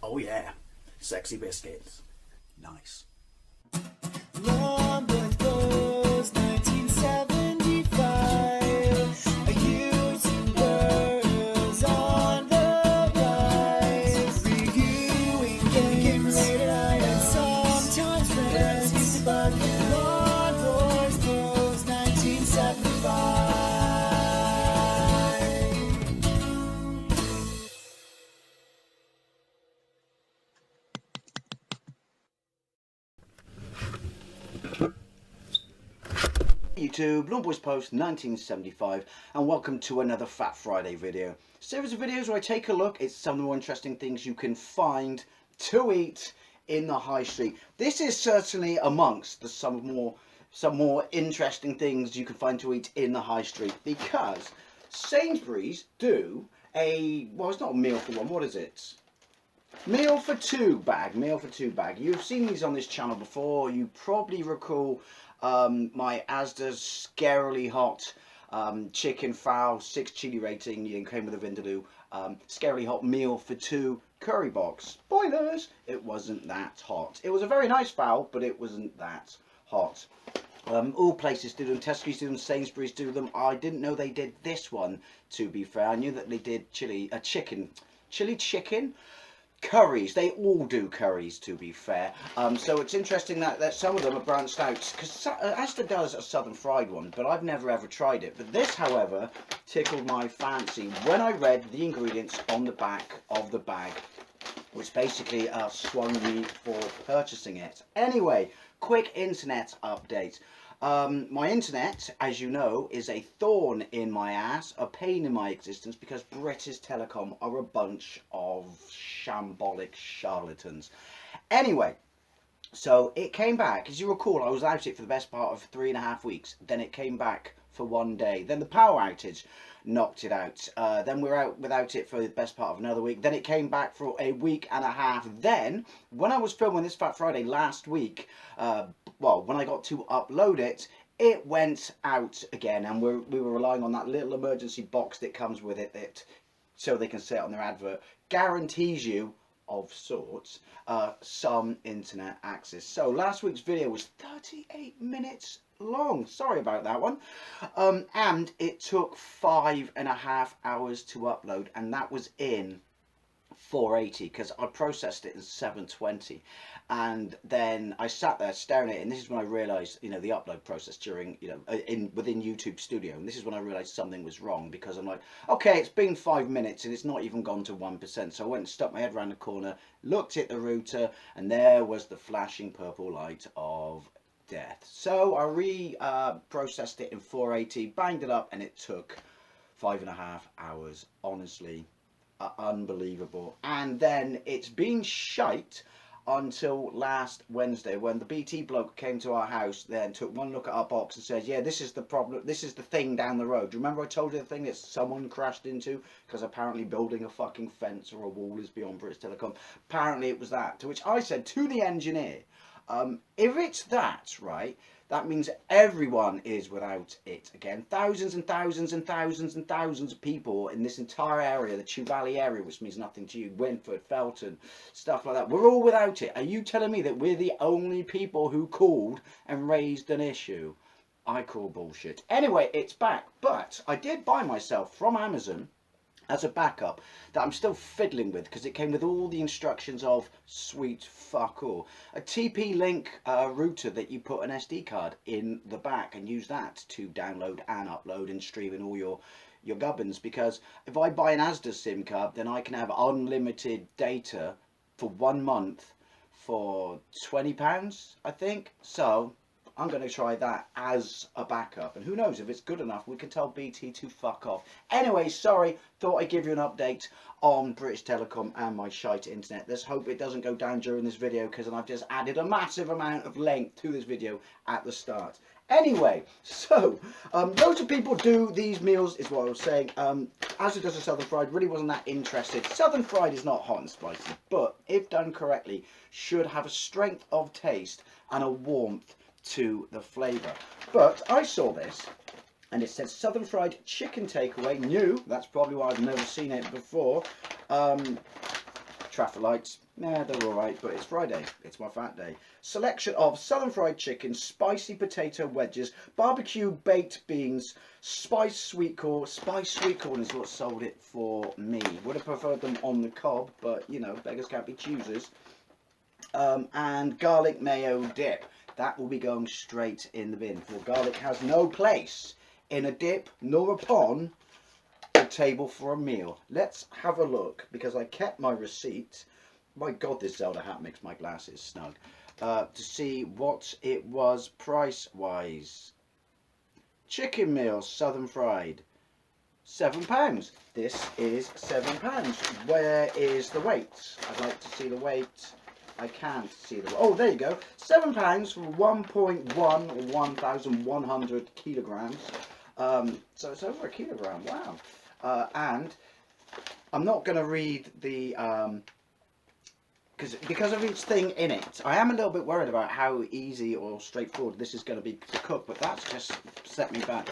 Oh yeah, sexy biscuits. Nice. Long was 1975. A YouTuber on the rise. Reviewing games late at night and sometimes friends. But Long was 1975. YouTube, Lawn Boys Post 1975, and welcome to another Fat Friday video. Series of videos where I take a look at some of the more interesting things you can find to eat in the high street. This is certainly amongst some more interesting things you can find to eat in the high street, because Sainsbury's do well, it's not a meal for one, what is it? Meal for two bag. You've seen these on this channel before. You probably recall my Asda's scarily hot chicken fowl 6 chili rating. You came with a vindaloo. Scarily hot meal for two curry box. Spoilers! It wasn't that hot. It was a very nice fowl, but it wasn't that hot. All places do them. Tesco's do them. Sainsbury's do them. I didn't know they did this one, to be fair. I knew that they did chili chicken. Curries, they all do curries, to be fair. So it's interesting that some of them are branched out, because Asda does a southern fried one, but I've never ever tried it. But this, however, tickled my fancy when I read the ingredients on the back of the bag, which basically swung me for purchasing it. Anyway, quick internet update. My internet, as you know, is a thorn in my ass, a pain in my existence, because British Telecom are a bunch of shambolic charlatans. Anyway, so it came back. As you recall, I was out it for the best part of 3.5 weeks. Then it came back for 1 day. Then the power outage knocked it out. Then we were out without it for the best part of another week. Then it came back for a week and a half. Then, when I was filming this Fat Friday last week, well, when I got to upload it, it went out again, and we were relying on that little emergency box that comes with it, that so they can say it on their advert, guarantees you, of sorts, some internet access. So last week's video was 38 minutes long. Sorry about that one. And it took 5.5 hours to upload, and that was in 480 because I processed it in 720, and then I sat there staring at it, and this is when I realized, the upload process during, within YouTube Studio, and this is when I realized something was wrong, because I'm like, okay, it's been 5 minutes and it's not even gone to 1%. So I went and stuck my head around the corner, looked at the router, and there was the flashing purple light of death. So I processed it in 480, banged it up, and it took 5.5 hours. Honestly, unbelievable. And then it's been shite until last Wednesday, when the BT bloke came to our house, then took one look at our box and said, yeah, this is the problem, this is the thing down the road. Do you remember I told you the thing that someone crashed into because apparently building a fucking fence or a wall is beyond British Telecom? Apparently it was that. To which I said to the engineer, if it's that, right, that means everyone is without it again. Thousands and thousands and thousands and thousands of people in this entire area, the Chew Valley area, which means nothing to you, Winford, Felton, stuff like that. We're all without it. Are you telling me that we're the only people who called and raised an issue? I call bullshit. Anyway, it's back. But I did buy myself from Amazon, as a backup, that I'm still fiddling with, because it came with all the instructions of sweet fuck all, a TP-Link router that you put an SD card in the back and use that to download and upload and stream in all your gubbins. Because if I buy an Asda SIM card, then I can have unlimited data for 1 month for £20, I think. So I'm going to try that as a backup, and who knows, if it's good enough, we can tell BT to fuck off. Anyway, sorry, thought I'd give you an update on British Telecom and my shite internet. Let's hope it doesn't go down during this video, because I've just added a massive amount of length to this video at the start. Anyway, so loads of people do these meals, is what I was saying. As it does a southern fried, really wasn't that interested. Southern fried is not hot and spicy, but if done correctly, should have a strength of taste and a warmth to the flavour. But I saw this, and it said southern fried chicken takeaway, new. That's probably why I've never seen it before. Traffic lights, yeah, they're alright, but it's Friday. It's my fat day. Selection of southern fried chicken, spicy potato wedges, barbecue baked beans, spiced sweet corn. Spiced sweet corn is what sold it for me. Would have preferred them on the cob, but you know, beggars can't be choosers. And garlic mayo dip. That will be going straight in the bin, for garlic has no place in a dip nor upon a table for a meal. Let's have a look, because I kept my receipt. My God, this Zelda hat makes my glasses snug. To see what it was price-wise. Chicken meal, southern fried, £7. This is £7. Where is the weight? I'd like to see the weight. I can't see the. Oh, there you go. £7 for 1.1 kilograms. So it's over a kilogram. Wow. And I'm not going to read the because of each thing in it. I am a little bit worried about how easy or straightforward this is going to be to cook, but that's just set me back.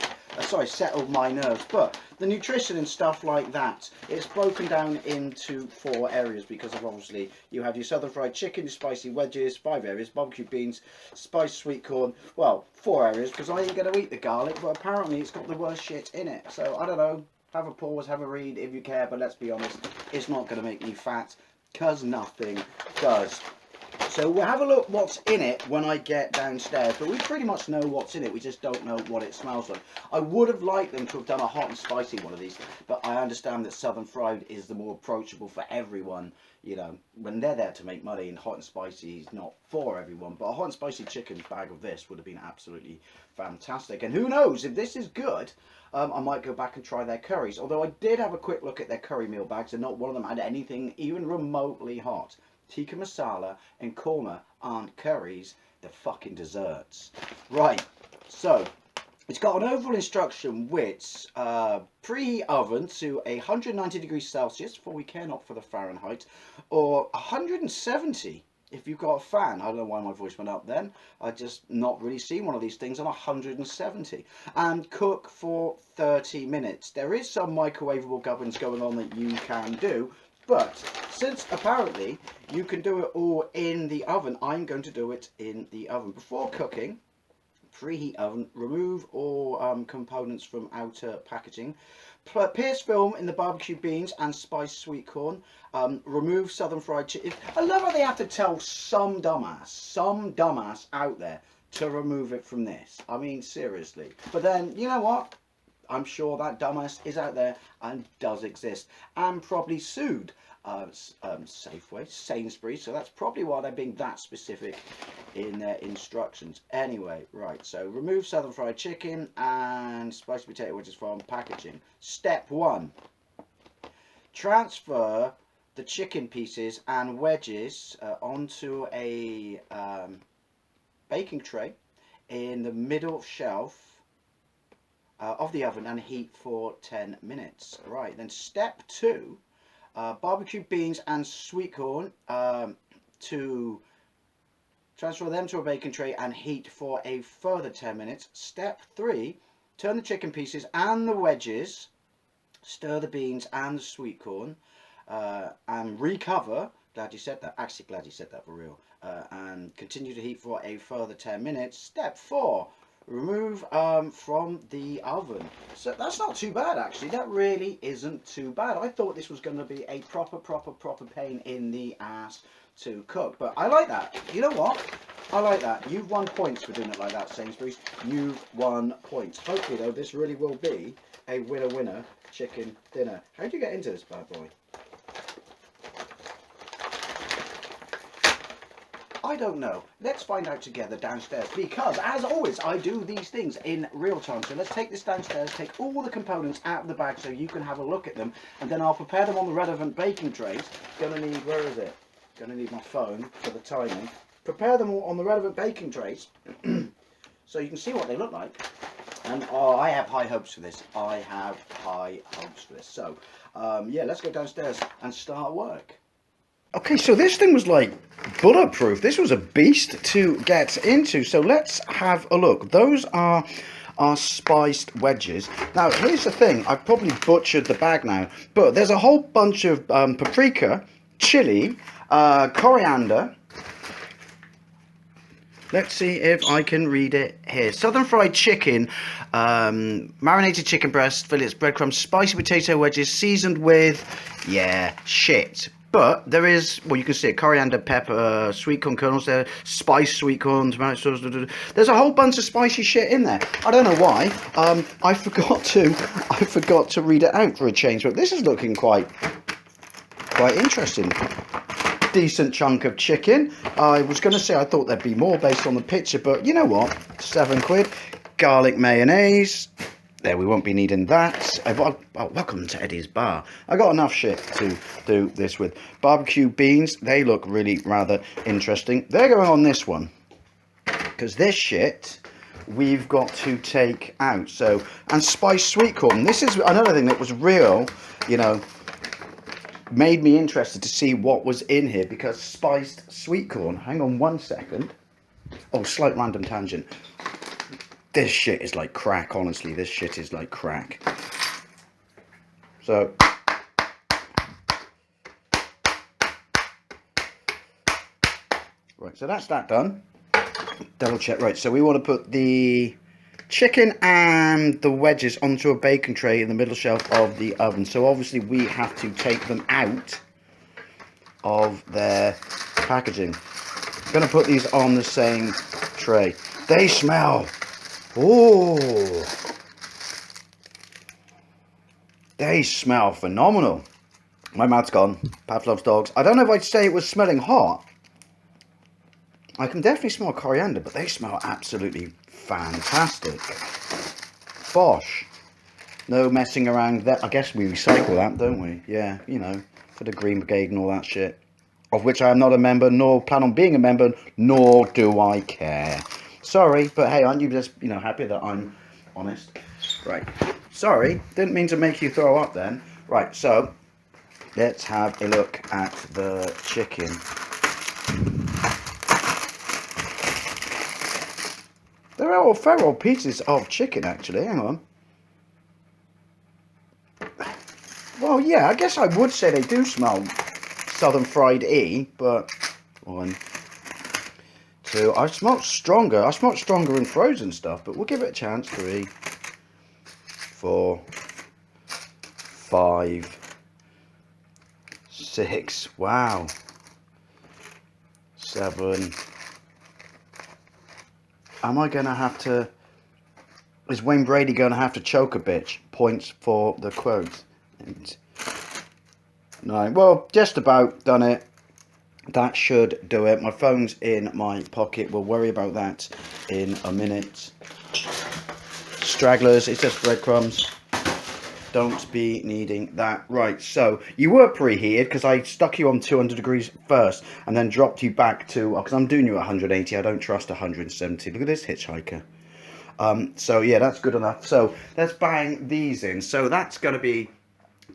Settled my nerves. But the nutrition and stuff like that, it's broken down into 4 areas, because of obviously you have your southern fried chicken, your spicy wedges, 5 areas, barbecue beans, spiced sweet corn. Well, 4 areas, because I ain't going to eat the garlic, but apparently it's got the worst shit in it. So I don't know. Have a pause, have a read if you care, but let's be honest, it's not going to make me fat, because nothing does. So we'll have a look what's in it when I get downstairs, but we pretty much know what's in it, we just don't know what it smells like. I would have liked them to have done a hot and spicy one of these, but I understand that southern fried is the more approachable for everyone, you know, when they're there to make money, and hot and spicy is not for everyone. But a hot and spicy chicken bag of this would have been absolutely fantastic. And who knows, if this is good, I might go back and try their curries. Although I did have a quick look at their curry meal bags, and not one of them had anything even remotely hot. Tikka masala and korma aren't curries, they're fucking desserts. Right, so it's got an overall instruction which preheat oven to 190 degrees Celsius, for we care not for the Fahrenheit, or 170 if you've got a fan. I don't know why my voice went up then. I just not really seen one of these things on 170. And cook for 30 minutes. There is some microwavable ovens going on that you can do, but since apparently you can do it all in the oven, I'm going to do it in the oven. Before cooking, preheat oven, remove all components from outer packaging, pierce film in the barbecue beans and spiced sweet corn, remove southern fried chicken. I love how they have to tell some dumbass out there to remove it from this. I mean, seriously. But then, you know what? I'm sure that dumbass is out there and does exist, and probably sued Safeway, Sainsbury's, so that's probably why they're being that specific in their instructions. Anyway, right, so remove southern fried chicken and spicy potato wedges from packaging. Step 1, transfer the chicken pieces and wedges onto a baking tray in the middle shelf of the oven and heat for 10 minutes. Right, then step 2, barbecue beans and sweet corn, to transfer them to a baking tray and heat for a further 10 minutes. Step 3, turn the chicken pieces and the wedges, stir the beans and the sweet corn, and recover. Glad you said that. Actually, glad you said that for real. And continue to heat for a further 10 minutes. Step 4, remove from the oven. So that's not too bad, actually. That really isn't too bad. I thought this was going to be a proper pain in the ass to cook, but I like that. You know what? I like that. You've won points for doing it like that, Sainsbury's. You've won points. Hopefully, though, this really will be a winner chicken dinner. How do you get into this bad boy? I don't know. Let's find out together downstairs, because as always I do these things in real time. So let's take this downstairs, take all the components out of the bag so you can have a look at them, and then I'll prepare them on the relevant baking trays. Gonna need, where is it? Gonna need my phone for the timing. Prepare them all on the relevant baking trays so you can see what they look like. And oh, I have high hopes for this. I have high hopes for this. So yeah, let's go downstairs and start work. Okay, so this thing was like bulletproof. This was a beast to get into. So let's have a look. Those are our spiced wedges. Now, here's the thing. I've probably butchered the bag now, but there's a whole bunch of paprika, chili, coriander. Let's see if I can read it here. Southern fried chicken, marinated chicken breast, fillets, breadcrumbs, spicy potato wedges, seasoned with, yeah, shit. But there is, well, you can see it, coriander, pepper, sweet corn kernels there, spiced sweet corn, tomato sauce. There's a whole bunch of spicy shit in there. I don't know why. I forgot to read it out for a change. But this is looking quite interesting. Decent chunk of chicken. I was going to say I thought there'd be more based on the picture, but you know what? £7. Garlic mayonnaise. There, we won't be needing that. Welcome to Eddie's Bar. I got enough shit to do this with. Barbecue beans. They look really rather interesting. They're going on this one, because this shit we've got to take out. So, and spiced sweet corn. This is another thing that was real, you know, made me interested to see what was in here, because spiced sweet corn, hang on 1 second. Oh, slight random tangent. This shit is like crack, honestly. This shit is like crack. So, right, so that's that done. Double check, right, so we want to put the chicken and the wedges onto a bacon tray in the middle shelf of the oven. So obviously we have to take them out of their packaging. I'm going to put these on the same tray. They smell, oh, they smell phenomenal. My mouth's gone. Pavlov's dogs. I don't know if I'd say it was smelling hot. I can definitely smell coriander, but they smell absolutely fantastic. Bosh. No messing around that. I guess we recycle that, don't we? Yeah, you know, for the Green Brigade and all that shit. Of which I am not a member, nor plan on being a member, nor do I care. Sorry, but hey, aren't you just, you know, happy that I'm honest? Right. Sorry, didn't mean to make you throw up then. Right, so let's have a look at the chicken. There are all feral pieces of chicken, actually. Hang on. Well, yeah, I guess I would say they do smell southern fried-y, but 1, 2. I smell stronger. I smell stronger in frozen stuff, but we'll give it a chance. 3, 4, 5, 6. Wow. 7. Am I going to have to... Is Wayne Brady going to have to choke a bitch? Points for the quote. 8, 9. Well, just about done it. That should do it. My phone's in my pocket. We'll worry about that in a minute. Stragglers. It's just breadcrumbs. Don't be needing that. Right, so you were preheated because I stuck you on 200 degrees first and then dropped you back to, because I'm doing you at 180. I don't trust 170. Look at this hitchhiker. So yeah, that's good enough. So let's bang these in. So that's going to be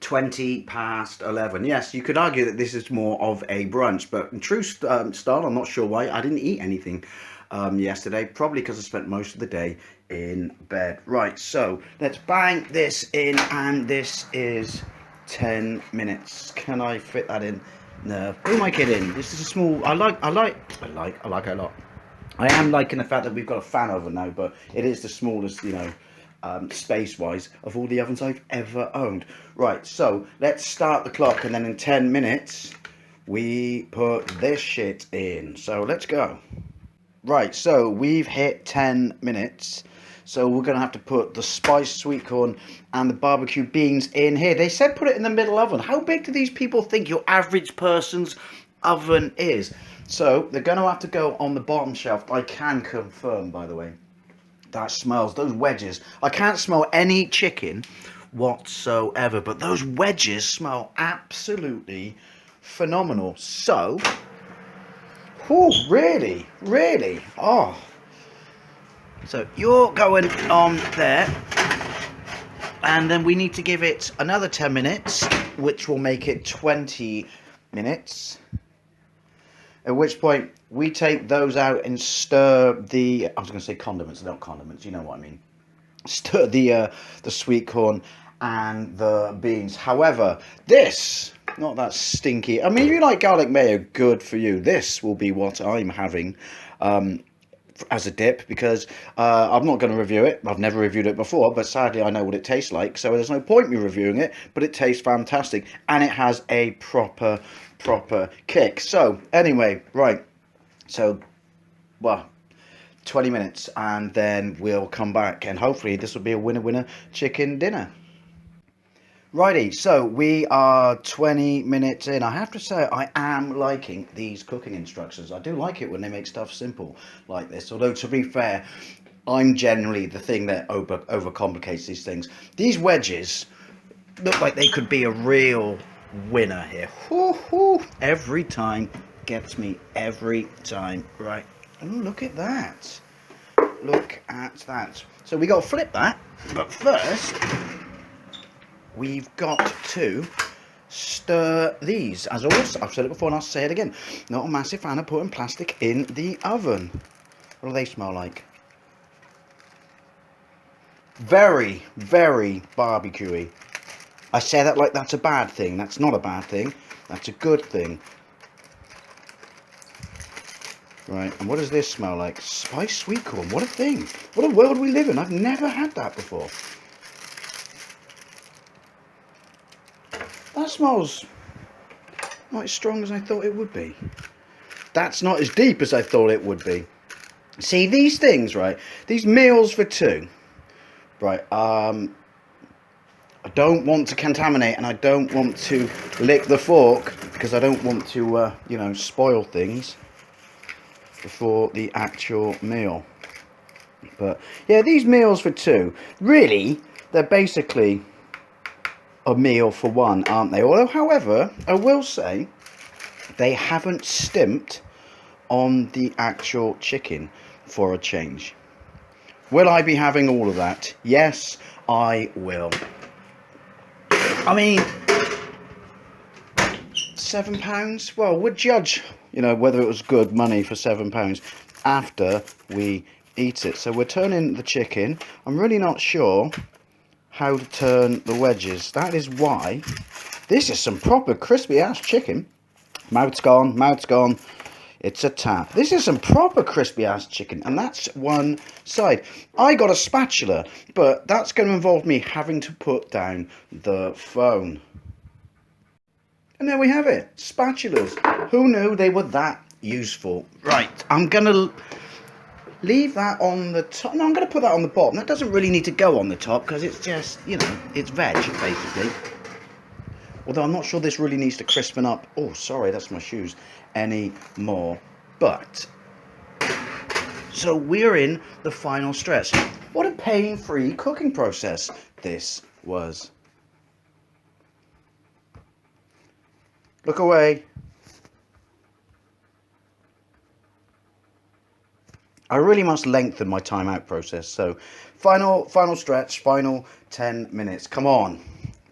20 past 11. Yes, you could argue that this is more of a brunch, but in true style, I'm not sure why I didn't eat anything yesterday, probably because I spent most of the day in bed. Right, so let's bang this in, and this is 10 minutes. Can I fit that in? No. Who am I kidding? This is a small. I like it a lot. I am liking the fact that we've got a fan oven now, but it is the smallest, you know, space-wise of all the ovens I've ever owned. Right, so let's start the clock, and then in 10 minutes we put this shit in. So let's go. Right, so we've hit 10 minutes. So we're going to have to put the spiced sweet corn and the barbecue beans in here. They said put it in the middle oven. How big do these people think your average person's oven is? So they're going to have to go on the bottom shelf. I can confirm, by the way, that smells, those wedges. I can't smell any chicken whatsoever, but those wedges smell absolutely phenomenal. So, oh, really? Oh. So you're going on there, and then we need to give it another 10 minutes, which will make it 20 minutes. At which point we take those out and stir the, I was going to say condiments, not condiments, you know what I mean. Stir the sweet corn and the beans. However, this Not that stinky. I mean, if you like garlic mayo, good for you. This will be what I'm having as a dip, because I'm not going to review it. I've never reviewed it before, but sadly I know what it tastes like, so there's no point me reviewing it, but it tastes fantastic, and it has a proper kick. So anyway, right, so, well, 20 minutes, and then we'll come back, and hopefully this will be a winner chicken dinner. Righty, so we are 20 minutes in. I have to say, I am liking these cooking instructions. I do like it when they make stuff simple like this. Although, to be fair, I'm generally the thing that overcomplicates these things. These wedges look like they could be a real winner here. Woo-hoo. Every time, gets me every time. Right, oh, look at that. Look at that. So we got to flip that, but first we've got to stir these. As always, I've said it before and I'll say it again. Not a massive fan of putting plastic in the oven. What do they smell like? Very, very barbecuey. I say that like that's a bad thing. That's not a bad thing. That's a good thing. Right, and what does this smell like? Spiced sweet corn. What a thing. What a world we live in. I've never had that before. That smells not as strong as I thought it would be. That's not as deep as I thought it would be. See, these things, right? These meals for two, right? I don't want to contaminate, and I don't want to lick the fork, because I don't want to, you know, spoil things before the actual meal. But yeah, these meals for two, really, they're basically a meal for one, aren't they? Although, however, I will say they haven't stimped on the actual chicken for a change. Will I be having all of that? Yes, I will. I mean, £7? Well, we'll judge, you know, whether it was good money for £7 after we eat it. So we're turning the chicken. I'm really not sure how to turn the wedges. That is why this is some proper crispy ass chicken. Mouth's gone, mouth's gone. It's a tap. This is some proper crispy ass chicken, and that's one side. I got a spatula, but that's going to involve me having to put down the phone. And there we have it, spatulas. Who knew they were that useful? Right, I'm going to leave that on the top. No, I'm going to put that on the bottom. That doesn't really need to go on the top, because it's just, you know, it's veg, basically. Although I'm not sure this really needs to crispen up. Oh, sorry, that's my shoes. Anymore. But, so we're in the final stretch. What a pain-free cooking process this was. Look away. I really must lengthen my timeout process. So, final stretch, final 10 minutes. Come on.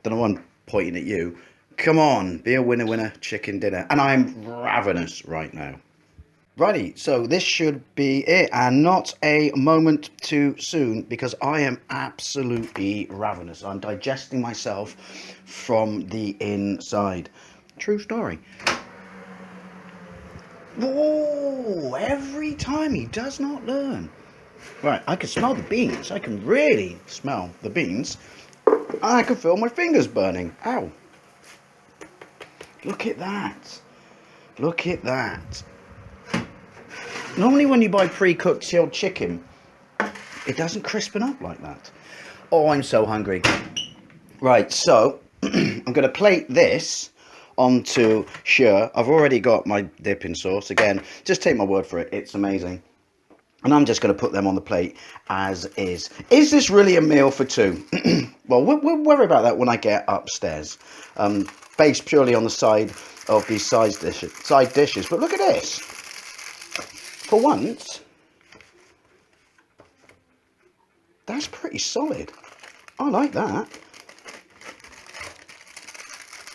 Don't know why I'm pointing at you. Come on, be a winner chicken dinner. And I'm ravenous right now. Righty, so this should be it, and not a moment too soon, because I am absolutely ravenous. I'm digesting myself from the inside. True story. Whoa, every time he does not learn. Right, I can smell the beans. I can really smell the beans. I can feel my fingers burning. Ow. Look at that. Look at that. Normally when you buy pre-cooked chilled chicken, it doesn't crispen up like that. Oh, I'm so hungry. Right, so I'm going to plate this onto sure. I've already got my dipping sauce. Again, just take my word for it. It's amazing. And I'm just going to put them on the plate as is. Is this really a meal for two? Well, we'll worry about that when I get upstairs. Based purely on the side of these side dishes. But look at this. For once, that's pretty solid. I like that.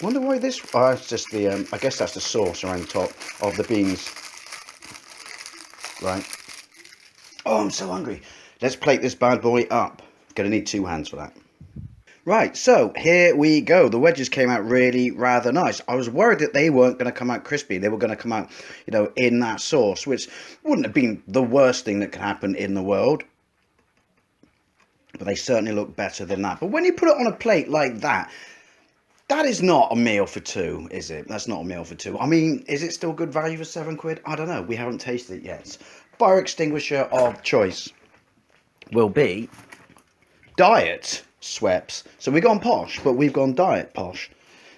Wonder why this... Oh, it's just the... I guess that's the sauce around the top of the beans. Right. Oh, I'm so hungry. Let's plate this bad boy up. Gonna need 2 hands for that. Right, so here we go. The wedges came out really rather nice. I was worried that they weren't going to come out crispy. They were going to come out, you know, in that sauce, which wouldn't have been the worst thing that could happen in the world. But they certainly look better than that. But when you put it on a plate like that, that is not a meal for two, is it? That's not a meal for two. I mean, is it still good value for £7? I don't know. We haven't tasted it yet. Fire extinguisher of choice will be Diet Schweppes. So we've gone posh, but we've gone diet posh.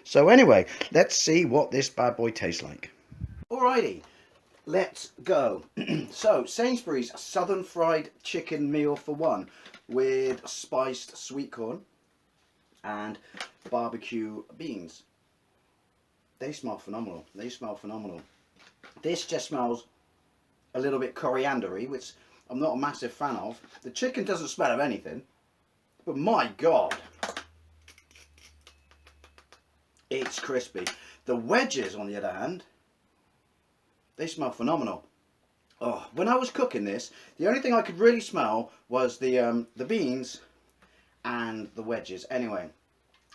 So anyway, let's see what this bad boy tastes like. Alrighty, let's go. So Sainsbury's Southern Fried Chicken Meal for one with spiced sweet corn and barbecue beans. They smell phenomenal. They smell phenomenal. This just smells a little bit coriander-y, which I'm not a massive fan of. The chicken doesn't smell of anything. But my God, it's crispy. The wedges, on the other hand, they smell phenomenal. Oh, when I was cooking this, the only thing I could really smell was the beans and the wedges. Anyway,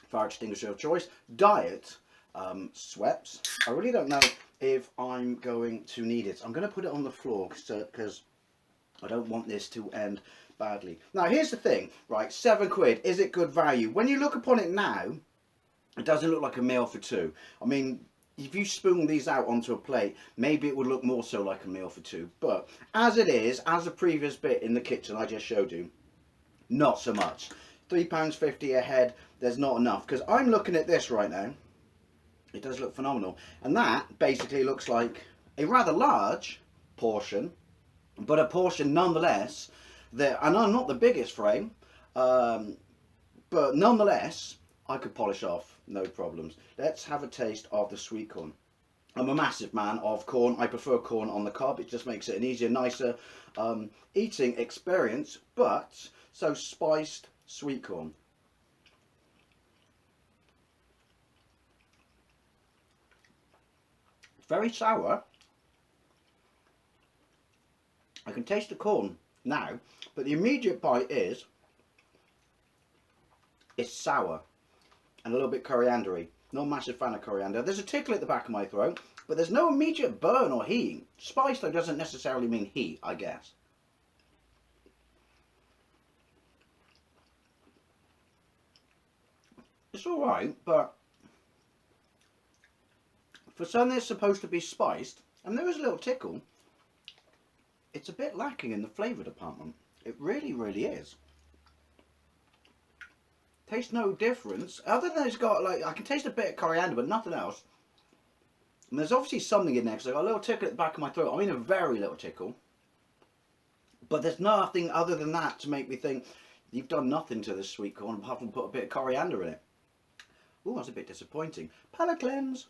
fire extinguisher of choice, diet Schweppes. I really don't know if I'm going to need it. I'm going to put it on the floor because I don't want this to end badly. Now here's the thing, right, £7, is it good value? When you look upon it now, it doesn't look like a meal for two. I mean, if you spoon these out onto a plate, maybe it would look more so like a meal for two, but as it is, as the previous bit in the kitchen I just showed you, not so much. £3.50 a head, there's not enough, because I'm looking at this right now. It does look phenomenal, and that basically looks like a rather large portion, but a portion nonetheless. And I'm not the biggest frame, but nonetheless, I could polish off, no problems. Let's have a taste of the sweet corn. I'm a massive man of corn. I prefer corn on the cob. It just makes it an easier, nicer eating experience. But, so spiced sweet corn. It's very sour. I can taste the corn now, but the immediate bite is it's sour and a little bit coriander-y. Not a massive fan of coriander. There's a tickle at the back of my throat, but there's no immediate burn or heat. Spice though doesn't necessarily mean heat, I guess. It's alright, but for something that's supposed to be spiced, and there is a little tickle, it's a bit lacking in the flavour department. It really, really is. Tastes no difference, other than it's got, like, I can taste a bit of coriander, but nothing else. And there's obviously something in there, because I've got a little tickle at the back of my throat. I mean a very little tickle. But there's nothing other than that to make me think, you've done nothing to this sweet corn apart from put a bit of coriander in it. Ooh, that's a bit disappointing. Palate cleanse.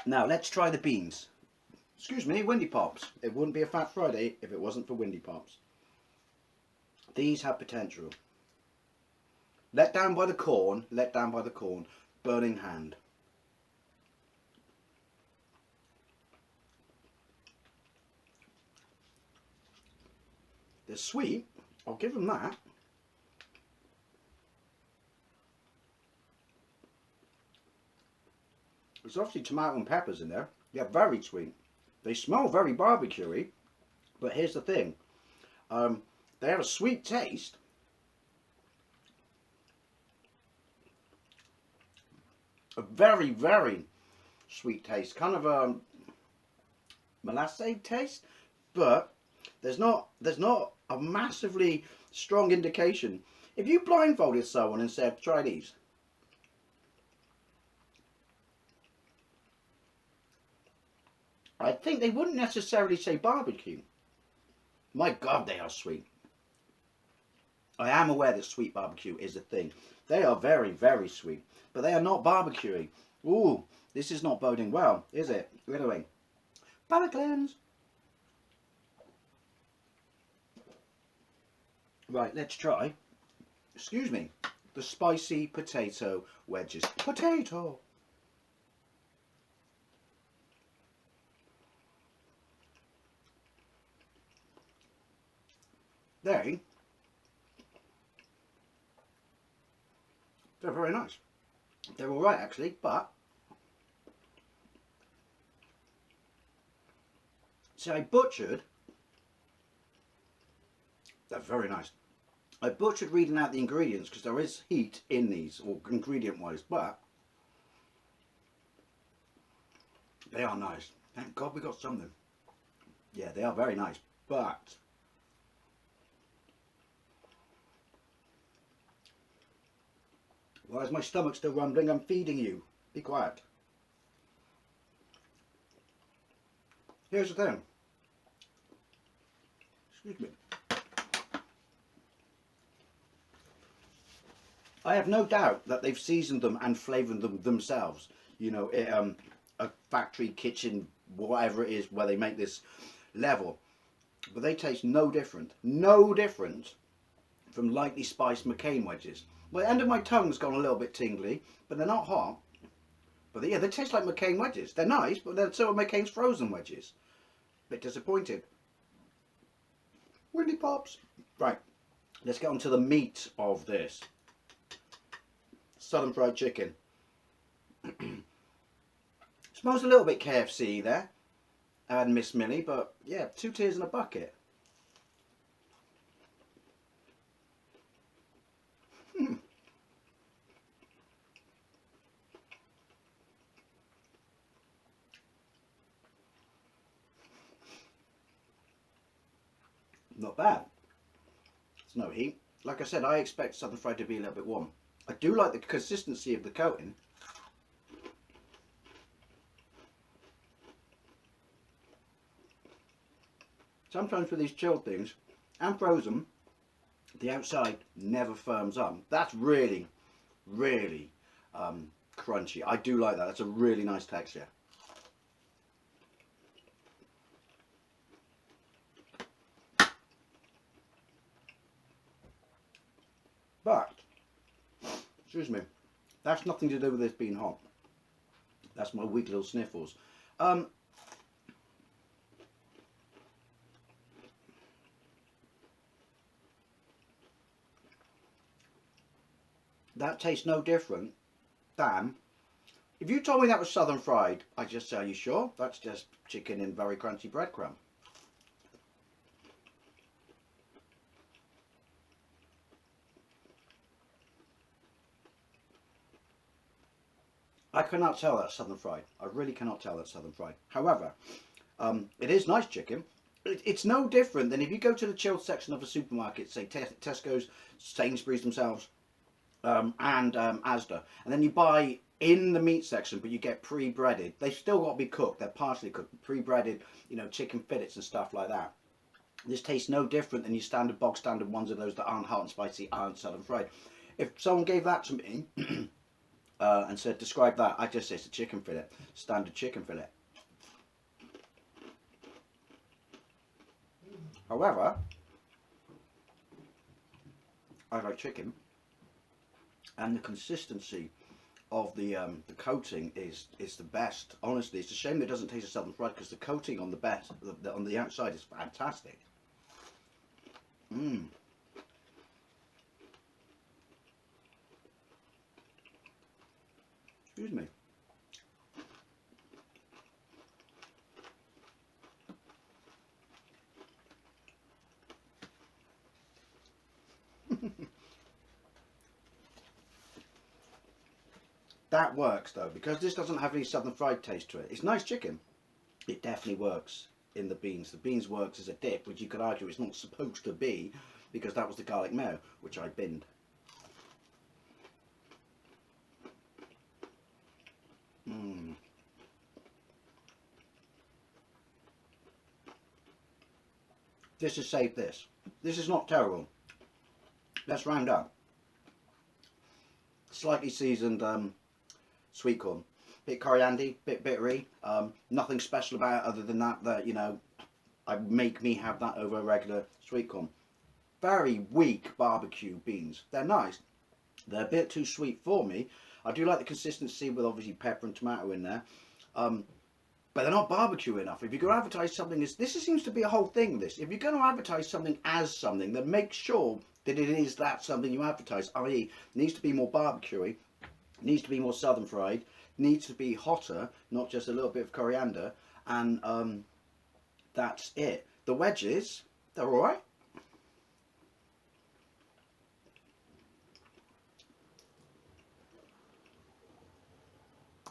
Now, let's try the beans. Excuse me, Windy Pops. It wouldn't be a Fat Friday if it wasn't for Windy Pops. These have potential. Let down by the corn, let down by the corn. Burning hand. They're sweet, I'll give them that. There's obviously tomato and peppers in there. Yeah, very sweet. They smell very barbecue-y, but here's the thing. They have a sweet taste. A very, very sweet taste. Kind of a molasse taste, but there's not a massively strong indication. If you blindfolded someone and said, try these, I think they wouldn't necessarily say barbecue. My God, they are sweet. I am aware that sweet barbecue is a thing. They are very, very sweet, but they are not barbecue-y. Ooh, this is not boding well, is it? Anyway, palate cleanse. Right, let's try, excuse me, the spicy potato wedges. Potato! they're very nice. They're all right actually, but see, I butchered. They're very nice. I butchered reading out the ingredients because there is heat in these, or ingredient wise, but they are nice. Thank God we got something. Yeah, they are very nice, but why is my stomach still rumbling? I'm feeding you. Be quiet. Here's the thing. Excuse me. I have no doubt that they've seasoned them and flavoured them themselves. You know, a factory kitchen, whatever it is, where they make this level. But they taste no different from lightly spiced McCain wedges. Well, the end of my tongue's gone a little bit tingly, but they're not hot. But yeah, they taste like McCain wedges. They're nice, but they're so are McCain's frozen wedges. Bit disappointed. Windy pops. Right, let's get on to the meat of this. Southern fried chicken. Smells a little bit KFC there. And Miss Millie, but yeah, 2 tears in a bucket. Not bad. It's no heat. Like I said, I expect southern fried to be a little bit warm. I do like the consistency of the coating. Sometimes with these chilled things and frozen, the outside never firms up. That's really, really crunchy. I do like that. That's a really nice texture. But, excuse me, that's nothing to do with this being hot. That's my weak little sniffles. That tastes no different than, if you told me that was southern fried, I'd just say, are you sure? That's just chicken in very crunchy breadcrumb. I cannot tell that's southern fried. I really cannot tell that's southern fried. However, it is nice chicken. It's no different than if you go to the chilled section of a supermarket, say Tesco's, Sainsbury's themselves, and Asda, and then you buy in the meat section, but you get pre-breaded. They've still got to be cooked. They're partially cooked, pre-breaded, you know, chicken fillets and stuff like that. This tastes no different than your standard bog standard ones of those that aren't hot and spicy, aren't southern fried. If someone gave that to me and said, describe that, I'd just say it's a chicken fillet, standard chicken fillet. However, I like chicken, and the consistency of the coating is the best. Honestly, it's a shame it doesn't taste of southern fried because the coating on on the outside is fantastic. Excuse me. That works though, because this doesn't have any southern fried taste to it. It's nice chicken. It definitely works in the beans. The beans works as a dip, which you could argue it's not supposed to be, because that was the garlic mayo, which I binned. This is saved this. This is not terrible. Let's round up. Slightly seasoned sweet corn. Bit coriandy, bit bittery. Nothing special about it other than that you know, I make me have that over a regular sweet corn. Very weak barbecue beans. They're nice. They're a bit too sweet for me. I do like the consistency with obviously pepper and tomato in there. but they're not barbecue enough. If you're going to advertise something as, this seems to be a whole thing, this. If you're going to advertise something as something, then make sure that it is that something you advertise, i.e. needs to be more barbecuey, needs to be more southern fried, needs to be hotter, not just a little bit of coriander, and that's it. The wedges, they're alright.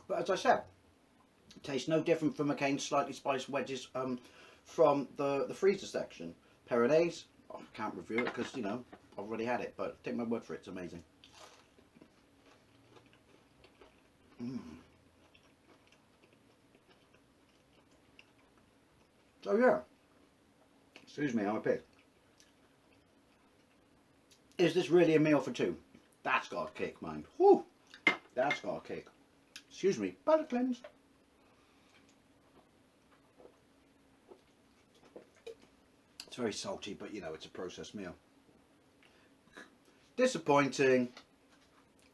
But as I said, it tastes no different from McCain's slightly spiced wedges from the freezer section. Peronaise, I can't review it because, you know, I've already had it, but take my word for it, it's amazing. So yeah, excuse me, I'm a pig. Is this really a meal for two? That's got a kick, mind. Whew, that's got a kick. Excuse me, palate cleanse. It's very salty, but you know, it's a processed meal. Disappointing.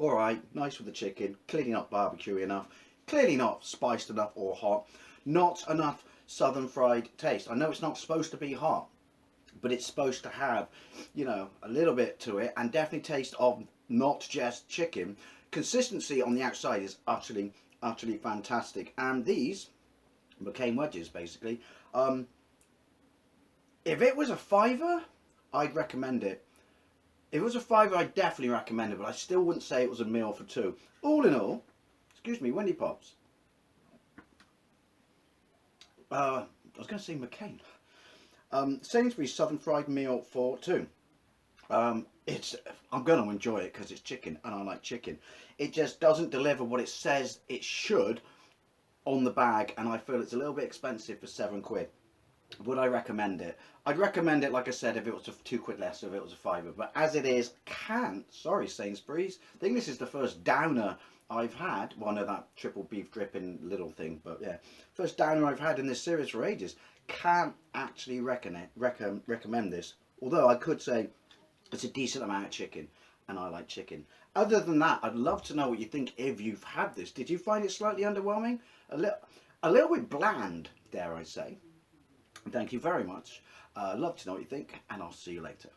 Alright, nice with the chicken. Clearly not barbecue enough. Clearly not spiced enough or hot. Not enough southern fried taste. I know it's not supposed to be hot, but it's supposed to have, you know, a little bit to it, and definitely taste of not just chicken. Consistency on the outside is utterly fantastic. And these McCain wedges, basically, if it was a £5, I'd recommend it. If it was a £5, I'd definitely recommend it, but I still wouldn't say it was a meal for two. All in all, excuse me, Wendy Pops. I was going to say McCain. Sainsbury's southern fried meal for two. I'm going to enjoy it because it's chicken and I like chicken. It just doesn't deliver what it says it should on the bag, and I feel it's a little bit expensive for £7. Would I recommend it? I'd recommend it, like I said, if it was £2 less, if it was a £5. But as it is, sorry Sainsbury's, I think this is the first downer I've had. Well, no, that triple beef dripping little thing, but yeah, first downer I've had in this series for ages. Can't actually recommend this, although I could say it's a decent amount of chicken, and I like chicken. Other than that, I'd love to know what you think if you've had this. Did you find it slightly underwhelming? A little bit bland, dare I say. Thank you very much. Love to know what you think, and I'll see you later.